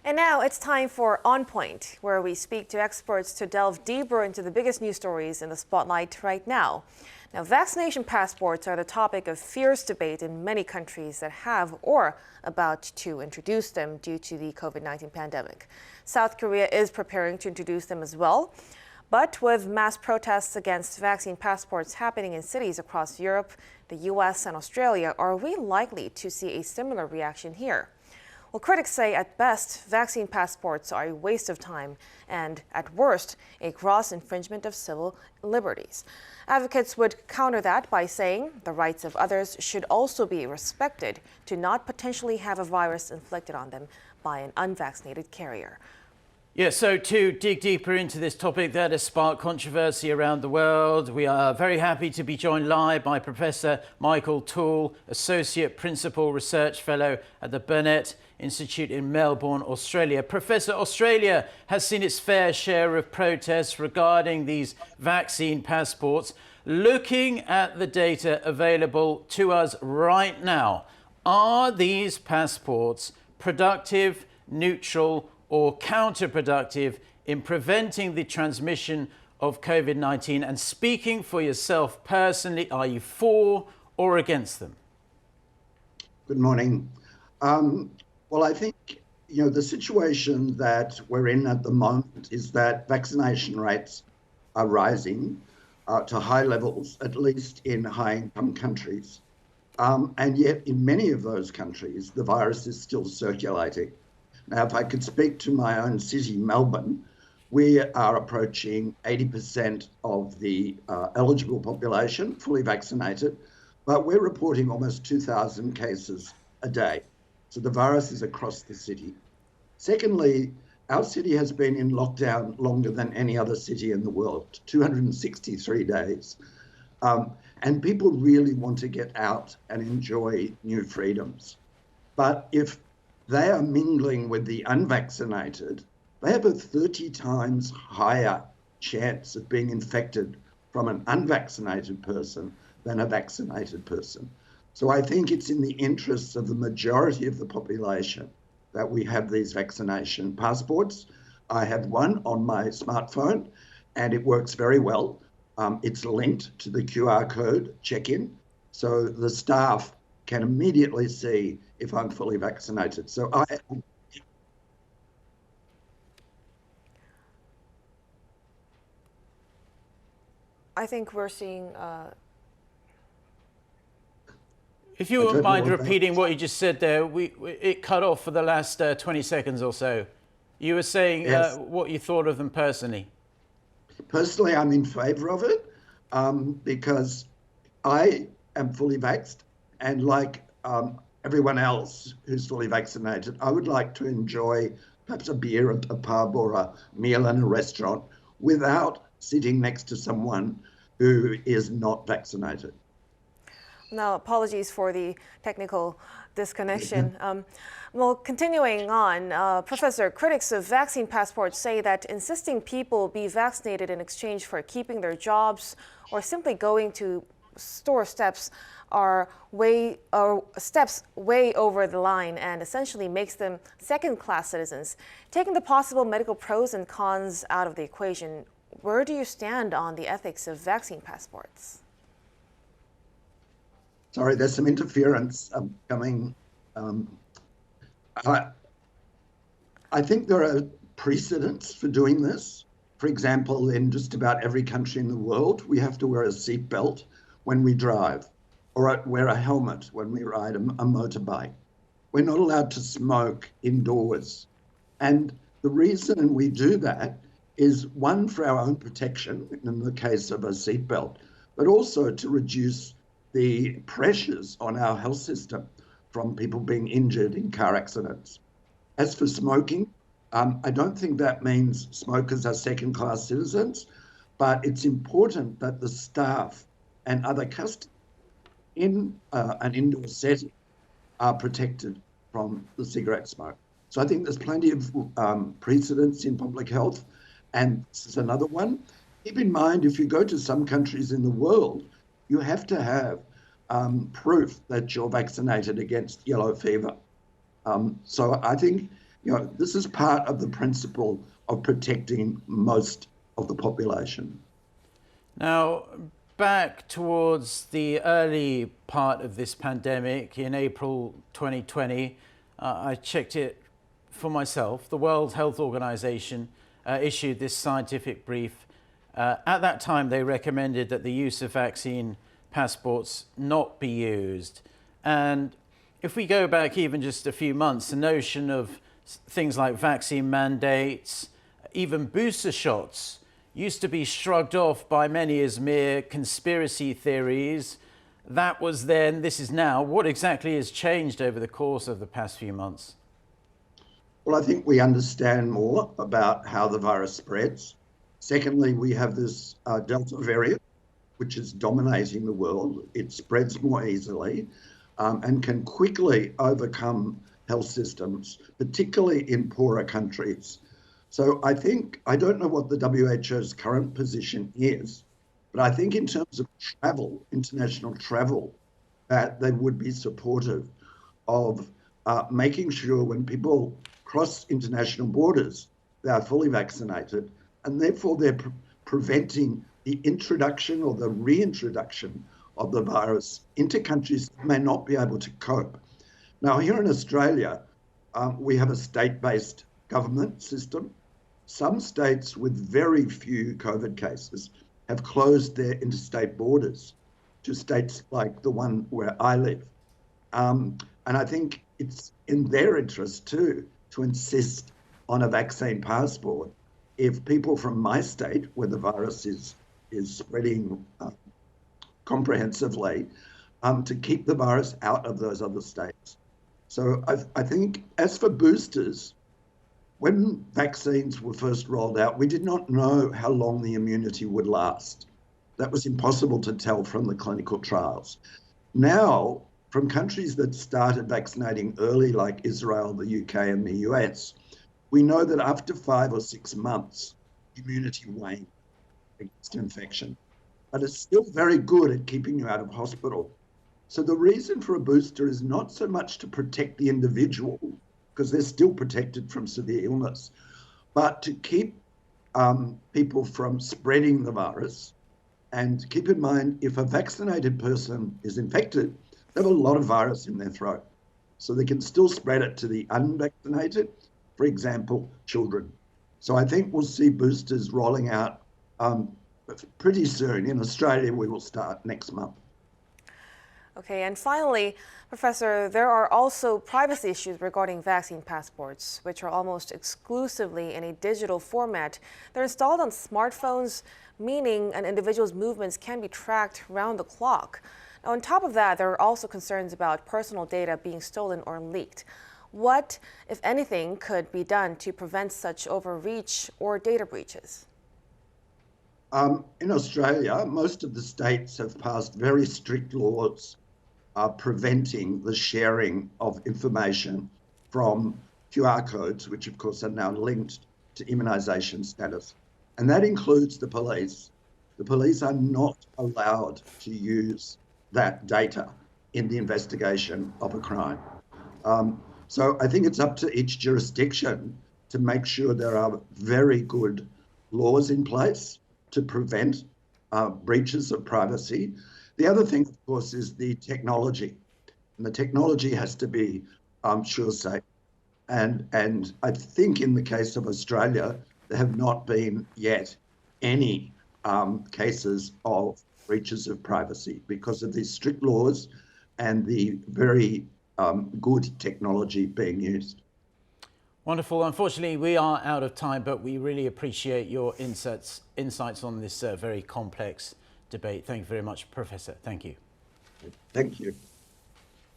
And now it's time for On Point, where we speak to experts to delve deeper into the biggest news stories in the spotlight right now. Now, vaccination passports are the topic of fierce debate in many countries that have or about to introduce them due to the COVID-19 pandemic. South Korea is preparing to introduce them as well. But with mass protests against vaccine passports happening in cities across Europe, the U.S. and Australia, are we likely to see a similar reaction here? Well, critics say at best, vaccine passports are a waste of time and at worst, a gross infringement of civil liberties. Advocates would counter that by saying the rights of others should also be respected to not potentially have a virus inflicted on them by an unvaccinated carrier. Yeah, so to dig deeper into this topic that has sparked controversy around the world, we are very happy to be joined live by Professor Michael Toole, Associate Principal Research Fellow at the Burnet Institute in Melbourne, Australia. Professor, Australia has seen its fair share of protests regarding these vaccine passports. Looking at the data available to us right now, are these passports productive, neutral, or counterproductive in preventing the transmission of COVID-19? And speaking for yourself personally, are you for or against them? Good morning. Well, I think, the situation that we're in at the moment is that vaccination rates are rising to high levels, at least in high-income countries. And yet, in many of those countries, the virus is still circulating. Now, if I could speak to my own city, Melbourne, we are approaching 80% of the eligible population fully vaccinated, but we're reporting almost 2,000 cases a day. So the virus is across the city. Secondly, our city has been in lockdown longer than any other city in the world, 263 days. And people really want to get out and enjoy new freedoms. But if they are mingling with the unvaccinated, they have a 30 times higher chance of being infected from an unvaccinated person than a vaccinated person. So I think it's in the interests of the majority of the population that we have these vaccination passports. I have one on my smartphone and it works very well. It's linked to the QR code check-in, so the staff can immediately see if I'm fully vaccinated. So I think we're seeing... If you wouldn't mind repeating what you just said there, it cut off for the last 20 seconds or so. You were saying yes. What you thought of them personally. Personally, I'm in favour of it because I am fully vaxxed, and like everyone else who's fully vaccinated, I would like to enjoy perhaps a beer at a pub or a meal in a restaurant without sitting next to someone who is not vaccinated. Now, apologies for the technical disconnection. Well, continuing on, Professor, critics of vaccine passports say that insisting people be vaccinated in exchange for keeping their jobs or simply going to store steps are steps way over the line and essentially makes them second-class citizens. Taking the possible medical pros and cons out of the equation, where do you stand on the ethics of vaccine passports? Sorry, there's some interference coming. I think there are precedents for doing this. For example, in just about every country in the world, we have to wear a seatbelt when we drive or wear a helmet when we ride a motorbike. We're not allowed to smoke indoors. And the reason we do that is, one, for our own protection in the case of a seatbelt, but also to reduce the pressures on our health system from people being injured in car accidents. As for smoking, I don't think that means smokers are second-class citizens, but it's important that the staff and other customers in an indoor setting are protected from the cigarette smoke. So I think there's plenty of precedents in public health, and this is another one. Keep in mind, if you go to some countries in the world, you have to have proof that you're vaccinated against yellow fever. So I think This is part of the principle of protecting most of the population. Now, back towards the early part of this pandemic in April 2020, I checked it for myself. The World Health Organization issued this scientific brief. At that time, they recommended that the use of vaccine passports not be used. And if we go back even just a few months, the notion of things like vaccine mandates, even booster shots, used to be shrugged off by many as mere conspiracy theories. That was then, this is now. What exactly has changed over the course of the past few months? Well, I think we understand more about how the virus spreads. Secondly, we have this Delta variant, which is dominating the world. It spreads more easily and can quickly overcome health systems, particularly in poorer countries. So I don't know what the WHO's current position is, but I think in terms of travel, international travel, that they would be supportive of making sure when people cross international borders, they are fully vaccinated, and therefore they're preventing the introduction or the reintroduction of the virus into countries that may not be able to cope. Now, here in Australia, we have a state-based government system. Some states with very few COVID cases have closed their interstate borders to states like the one where I live. And I think it's in their interest too to insist on a vaccine passport if people from my state, where the virus is spreading comprehensively, to keep the virus out of those other states. So I think as for boosters, when vaccines were first rolled out, we did not know how long the immunity would last. That was impossible to tell from the clinical trials. Now, from countries that started vaccinating early, like Israel, the UK, and the US, we know that after 5 or 6 months, immunity wanes against infection. But it's still very good at keeping you out of hospital. So the reason for a booster is not so much to protect the individual, because they're still protected from severe illness, but to keep people from spreading the virus. And keep in mind, if a vaccinated person is infected, they have a lot of virus in their throat. So they can still spread it to the unvaccinated, for example, children. So I think we'll see boosters rolling out pretty soon. In Australia, we will start next month. Okay, and finally, Professor, there are also privacy issues regarding vaccine passports, which are almost exclusively in a digital format. They're installed on smartphones, meaning an individual's movements can be tracked round the clock. Now, on top of that, there are also concerns about personal data being stolen or leaked. What, if anything, could be done to prevent such overreach or data breaches? In Australia, most of the states have passed very strict laws preventing the sharing of information from QR codes, which of course are now linked to immunisation status. And that includes the police. The police are not allowed to use that data in the investigation of a crime. So I think it's up to each jurisdiction to make sure there are very good laws in place to prevent breaches of privacy. The other thing, of course, is the technology. And the technology has to be sure safe. And I think in the case of Australia, there have not been yet any cases of breaches of privacy because of these strict laws and the very good technology being used. Wonderful. Unfortunately, we are out of time, but we really appreciate your insights on this very complex debate. Thank you very much, Professor. Thank you. Thank you.